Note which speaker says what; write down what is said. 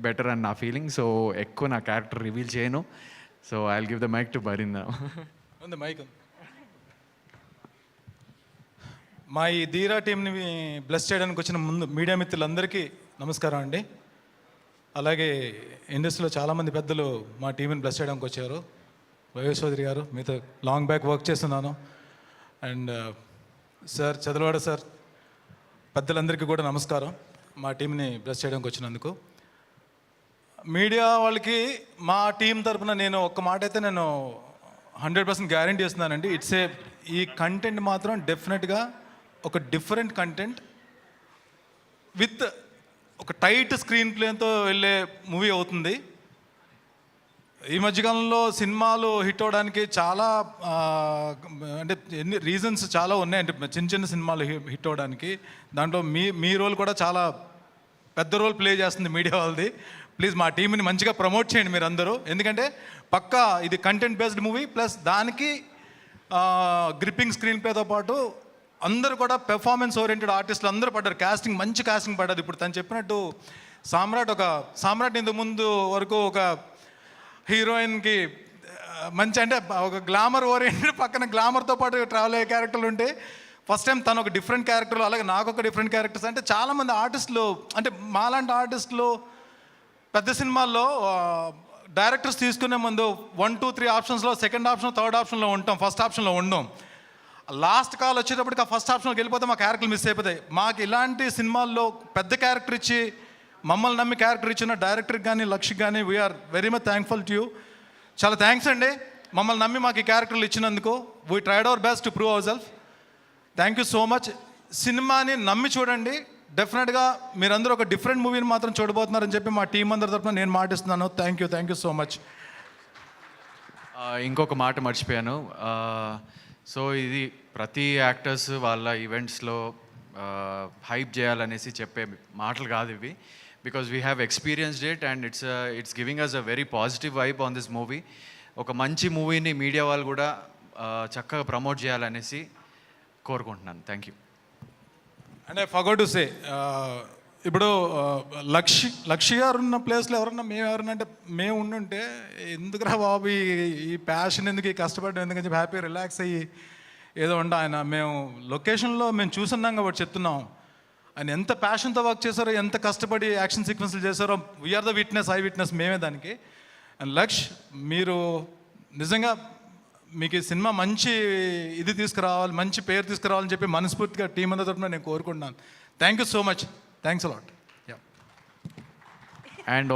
Speaker 1: Better అని నా feeling. So ఎక్కువ నా క్యారెక్టర్ రివీల్ చేయను. So I will give the mic to Barin.
Speaker 2: ఉంది మైక్. మా ఈ ధీరా టీంని బ్లెస్ చేయడానికి వచ్చిన ముందు మీడియా మిత్రులందరికీ నమస్కారం అండి. అలాగే ఇండస్ట్రీలో చాలామంది పెద్దలు మా టీంని బ్లెస్ చేయడానికి వచ్చారు. వైఎస్ చౌదరి గారు, మీతో లాంగ్ బ్యాక్ వర్క్ చేస్తున్నాను. అండ్ సార్ చదలవాడ సార్, పెద్దలందరికీ కూడా నమస్కారం మా టీంని బ్లెస్ చేయడానికి వచ్చినందుకు. మీడియా వాళ్ళకి మా టీం తరఫున నేను ఒక్క మాట అయితే నేను 100% గ్యారంటీ ఇస్తున్నానండి. ఈ కంటెంట్ మాత్రం డెఫినెట్గా ఒక డిఫరెంట్ కంటెంట్ విత్ ఒక టైట్ స్క్రీన్ ప్లేతో వెళ్ళే మూవీ అవుతుంది. ఈ మధ్యకాలంలో సినిమాలు హిట్ అవడానికి చాలా అంటే ఎన్ని రీజన్స్ చాలా ఉన్నాయి. అంటే చిన్న చిన్న సినిమాలు హిట్ అవడానికి దాంట్లో మీ రోల్ కూడా చాలా పెద్ద రోల్ ప్లే చేస్తుంది మీడియా వాళ్ళది. ప్లీజ్ మా టీంని మంచిగా ప్రమోట్ చేయండి మీరు అందరూ. ఎందుకంటే పక్కా ఇది కంటెంట్ బేస్డ్ మూవీ, ప్లస్ దానికి గ్రిప్పింగ్ స్క్రీన్ ప్లేతో పాటు అందరూ కూడా పెర్ఫార్మెన్స్ ఓరియంటెడ్ ఆర్టిస్టులు అందరూ పడ్డారు. కాస్టింగ్ మంచి కాస్టింగ్ పడ్డది. ఇప్పుడు తను చెప్పినట్టు సామ్రాట్ ఇంతకు ముందు వరకు ఒక హీరోయిన్కి మంచి అంటే ఒక గ్లామర్ ఓరియంటెడ్ పక్కన గ్లామర్తో పాటు ట్రావెల్ అయ్యే క్యారెక్టర్లు ఉంటే, ఫస్ట్ టైం తను ఒక డిఫరెంట్ క్యారెక్టర్లు, అలాగే నాకు ఒక డిఫరెంట్ క్యారెక్టర్స్. అంటే చాలామంది ఆర్టిస్టులు, అంటే మాలాంటి ఆర్టిస్టులు పెద్ద సినిమాల్లో డైరెక్టర్స్ తీసుకునే ముందు 1, 2, 3 ఆప్షన్స్లో సెకండ్ ఆప్షన్, థర్డ్ ఆప్షన్లో ఉంటాం, ఫస్ట్ ఆప్షన్లో ఉండం. లాస్ట్ కాల్ వచ్చేటప్పటికి ఆ ఫస్ట్ ఆప్షన్కి వెళ్ళిపోతే మా క్యారెక్టర్లు మిస్ అయిపోతాయి. మాకు ఇలాంటి సినిమాల్లో పెద్ద క్యారెక్టర్ ఇచ్చి మమ్మల్ని నమ్మి క్యారెక్టర్ ఇచ్చిన డైరెక్టర్కి కానీ లక్ష్కి కానీ we're very much thankful to you. చాలా థ్యాంక్స్ అండి, మమ్మల్ని నమ్మి మాకు ఈ క్యారెక్టర్లు ఇచ్చినందుకు. We tried our best to prove our self. Thank you so much. సినిమాని నమ్మి చూడండి. డెఫినెట్గా మీరందరూ ఒక డిఫరెంట్ మూవీని మాత్రం చూడబోతున్నారని చెప్పి మా టీం అందరి తరఫున నేను మాటిస్తున్నాను. Thank you so much.
Speaker 1: ఇంకొక మాట మర్చిపోయాను. సో ఇది ప్రతి యాక్టర్స్ వాళ్ళ ఈవెంట్స్లో హైప్ చేయాలనేసి చెప్పే మాటలు కాదు ఇవి. Because we have experienced it and it's giving us a very positive vibe on this movie. ఒక మంచి మూవీని మీడియా వాళ్ళు కూడా చక్కగా ప్రమోట్ చేయాలనేసి కోరుకుంటున్నాను. Thank you.
Speaker 2: అంటే ఫర్గోట్ టు సే, ఇప్పుడు లక్ష్య గారు ఉన్న ప్లేస్లో ఎవరన్నా ఎవరన్నా అంటే మేము ఉండుంటే ఎందుకురా బాబు ఈ ప్యాషన్ ఎందుకు, ఈ కష్టపడడం ఎందుకని చెప్పి హ్యాపీ రిలాక్స్ అయ్యి ఏదో ఆయన మేము లొకేషన్లో మేము చూసున్నాం కాబట్టి చెప్తున్నాం. ఆయన ఎంత ప్యాషన్తో వర్క్ చేశారో, ఎంత కష్టపడి యాక్షన్ సీక్వెన్స్లు చేశారో, we're the witness, eye witness మేమే దానికి. అండ్ లక్ష్, మీరు నిజంగా మీకు ఈ సినిమా మంచి ఇది తీసుకురావాలి, మంచి పేరు తీసుకురావాలని చెప్పి మనస్ఫూర్తిగా టీం అందరి తరఫున నేను కోరుకుంటున్నాను. Thank you so much. Thanks a lot.
Speaker 1: And